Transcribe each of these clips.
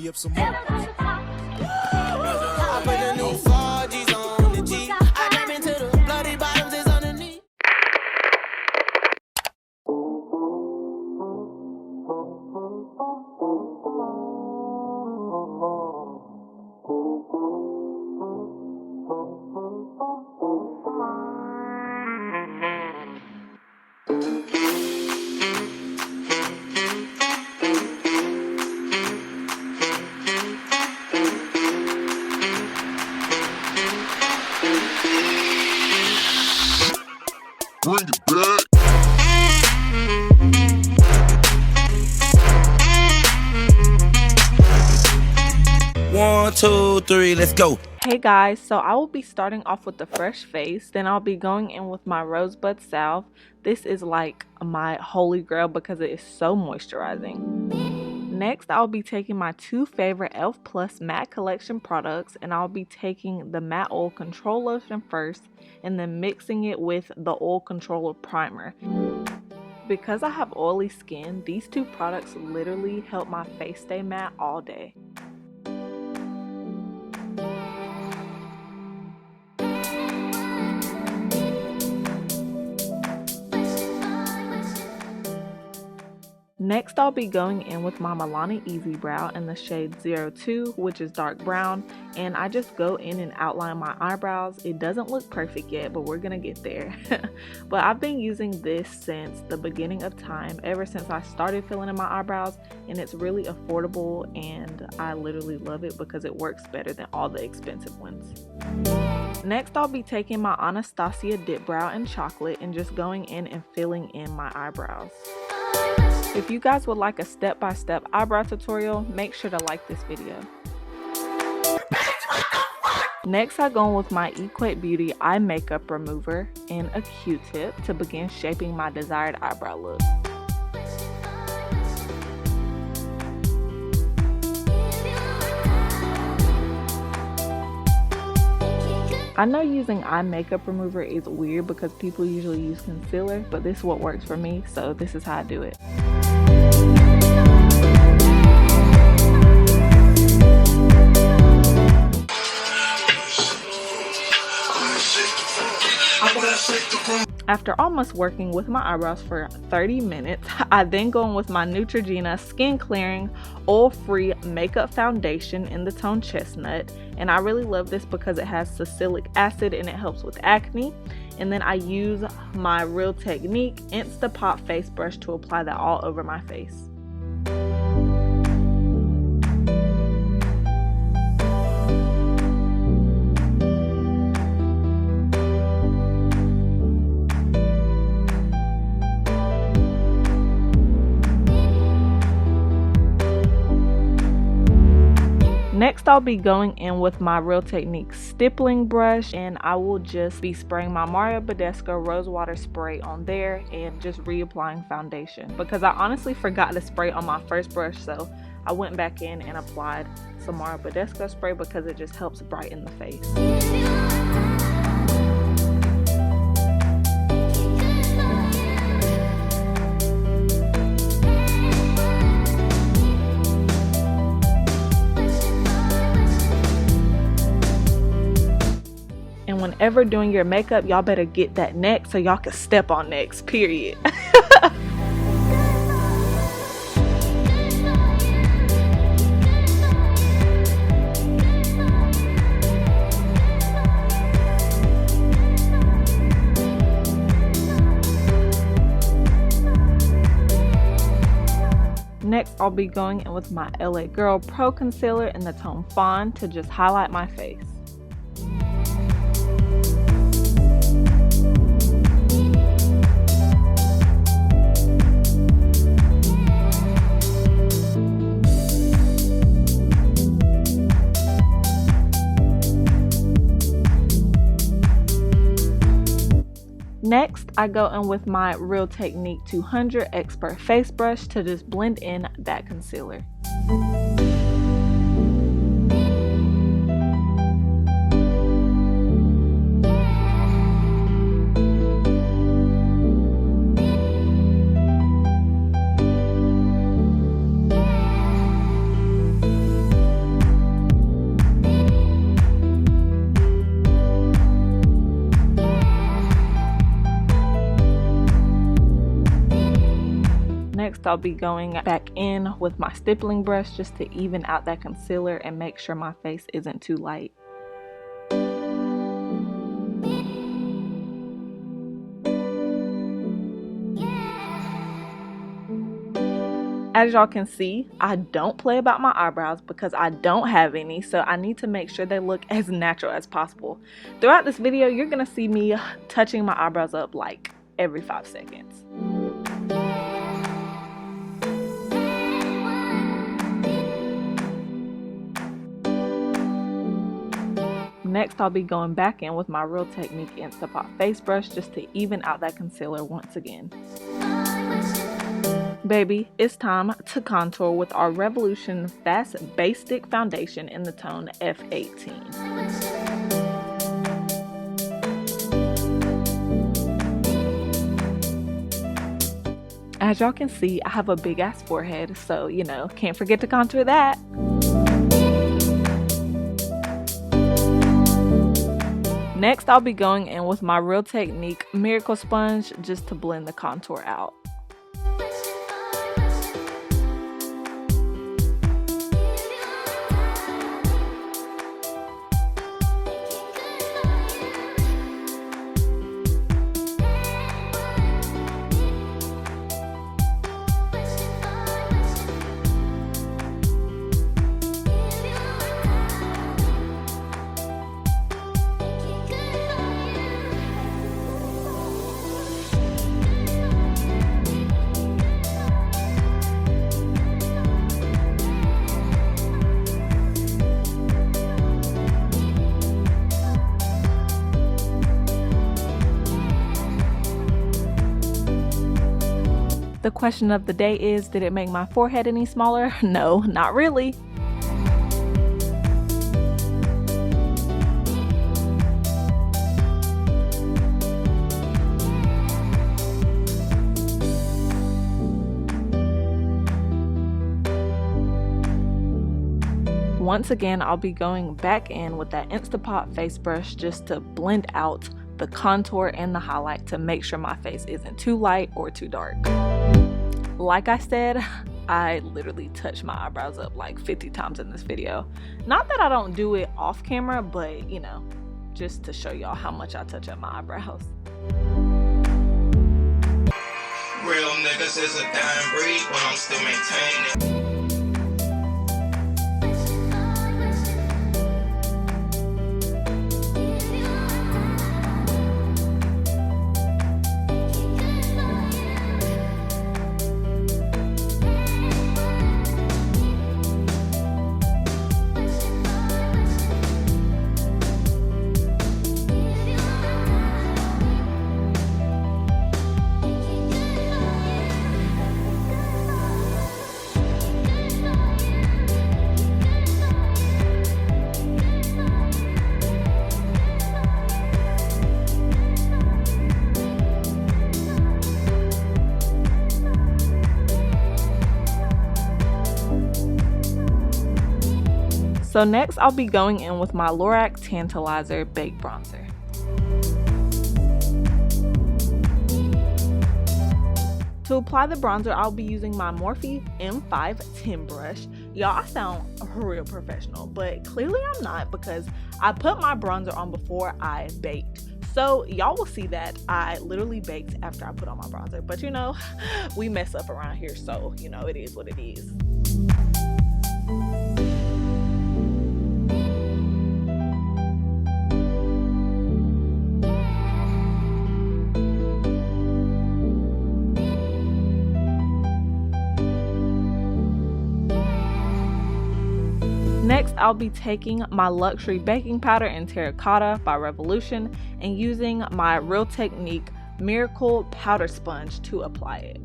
me up some more. I put the new 4Gs on the G. I jump into the bloody bottoms is underneath. Bring it back. 1, 2, 3, let's go. Hey guys, so I will be starting off with the fresh face, then I'll be going in with my Rosebud Salve. This is like my holy grail because it is so moisturizing. Next, I'll be taking my two favorite e.l.f. Plus matte collection products, and I'll be taking the matte oil control lotion first and then mixing it with the oil controller primer. Because I have oily skin, these two products literally help my face stay matte all day. Next, I'll be going in with my Milani Easy Brow in the shade 02, which is dark brown, and I just go in and outline my eyebrows. It doesn't look perfect yet, but we're gonna get there. But I've been using this since the beginning of time, ever since I started filling in my eyebrows, and it's really affordable and I literally love it because it works better than all the expensive ones. Next, I'll be taking my Anastasia Dip Brow in chocolate and just going in and filling in my eyebrows. If you guys would like a step-by-step eyebrow tutorial, make sure to like this video. Next, I go in with my Equate Beauty eye makeup remover and a Q-tip to begin shaping my desired eyebrow look. I know using eye makeup remover is weird because people usually use concealer, but this is what works for me, so this is how I do it. After almost working with my eyebrows for 30 minutes, I then go in with my Neutrogena Skin Clearing Oil-Free Makeup Foundation in the tone Chestnut. And I really love this because it has salicylic acid and it helps with acne. And then I use my Real Technique Instapot face brush to apply that all over my face. Next, I'll be going in with my Real Technique stippling brush, and I will just be spraying my Mario Badescu Rose Water Spray on there and just reapplying foundation because I honestly forgot to spray on my first brush, so I went back in and applied some Mario Badescu spray because it just helps brighten the face. And whenever doing your makeup, y'all better get that neck so y'all can step on necks, period. Next, I'll be going in with my LA Girl Pro Concealer in the tone Fawn to just highlight my face. Next, I go in with my Real Technique 200 Expert Face Brush to just blend in that concealer. Next, I'll be going back in with my stippling brush just to even out that concealer and make sure my face isn't too light. As y'all can see, I don't play about my eyebrows because I don't have any, so I need to make sure they look as natural as possible. Throughout this video, you're gonna see me touching my eyebrows up like every 5 seconds. Next, I'll be going back in with my Real Technique Instapot face brush just to even out that concealer once again. Baby, it's time to contour with our Revolution Fast Base Stick Foundation in the tone F18. As y'all can see, I have a big ass forehead, so you know, can't forget to contour that. Next, I'll be going in with my Real Technique Miracle Sponge just to blend the contour out. The question of the day is, did it make my forehead any smaller? No, not really. Once again, I'll be going back in with that Instapot face brush just to blend out the contour and the highlight to make sure my face isn't too light or too dark. Like I said, I literally touch my eyebrows up like 50 times in this video. Not that I don't do it off camera, but you know, just to show y'all how much I touch up my eyebrows. Real niggas is a dying breed, but I'm still maintaining. So next, I'll be going in with my LORAC TANtalizer Baked Bronzer. To apply the bronzer, I'll be using my Morphe M510 brush. Y'all, I sound real professional, but clearly I'm not because I put my bronzer on before I baked. So y'all will see that I literally baked after I put on my bronzer. But you know, we mess up around here, so you know, it is what it is. Next, I'll be taking my Luxury Baking Powder in Terracotta by Revolution and using my Real Technique Miracle Powder Sponge to apply it.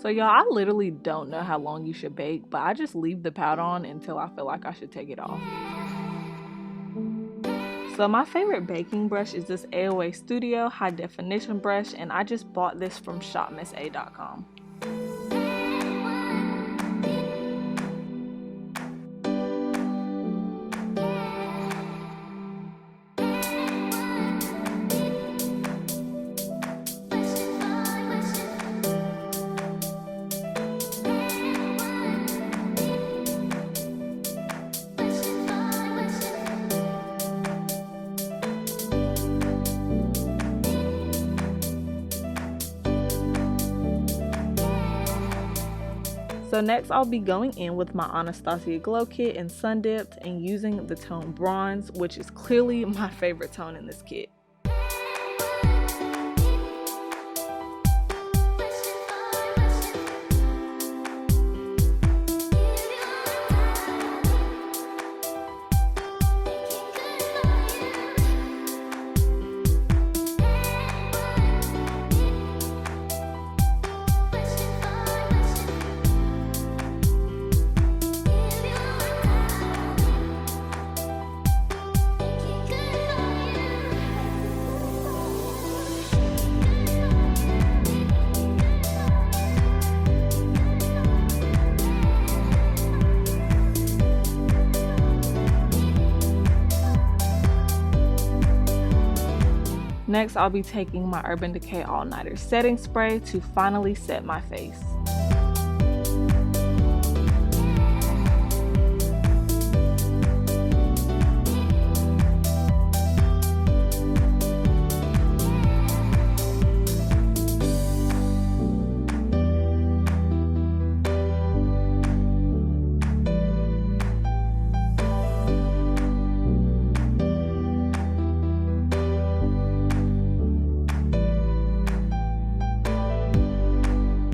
So y'all, I literally don't know how long you should bake, but I just leave the powder on until I feel like I should take it off. So my favorite baking brush is this AOA Studio high definition brush, and I just bought this from shopmissa.com. So next I'll be going in with my Anastasia Glow Kit in Sun Dipped and using the tone Bronze, which is clearly my favorite tone in this kit. Next, I'll be taking my Urban Decay All Nighter setting spray to finally set my face.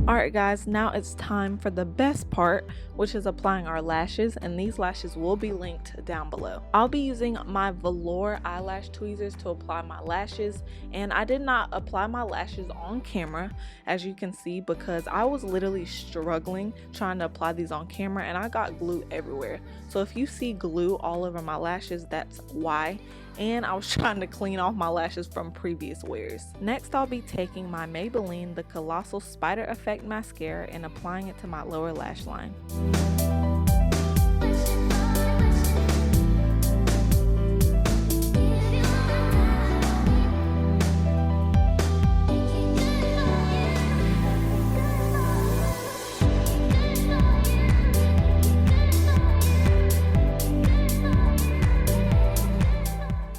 Alright guys, now it's time for the best part, which is applying our lashes, and these lashes will be linked down below. I'll be using my velour eyelash tweezers to apply my lashes, and I did not apply my lashes on camera, as you can see, because I was literally struggling trying to apply these on camera and I got glue everywhere. So if you see glue all over my lashes, that's why. And I was trying to clean off my lashes from previous wears. Next, I'll be taking my Maybelline The Colossal Spider Effect Mascara and applying it to my lower lash line.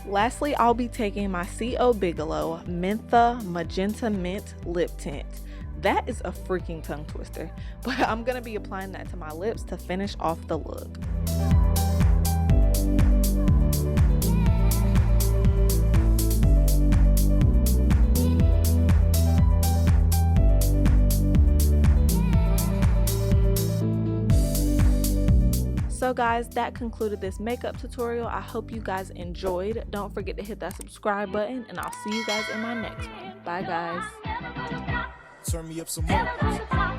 Lastly, I'll be taking my C.O. Bigelow Mentha Magenta Mint Lip Tint. That is a freaking tongue twister, but I'm going to be applying that to my lips to finish off the look. So guys, that concluded this makeup tutorial. I hope you guys enjoyed. Don't forget to hit that subscribe button, and I'll see you guys in my next one. Bye guys. Turn me up some more.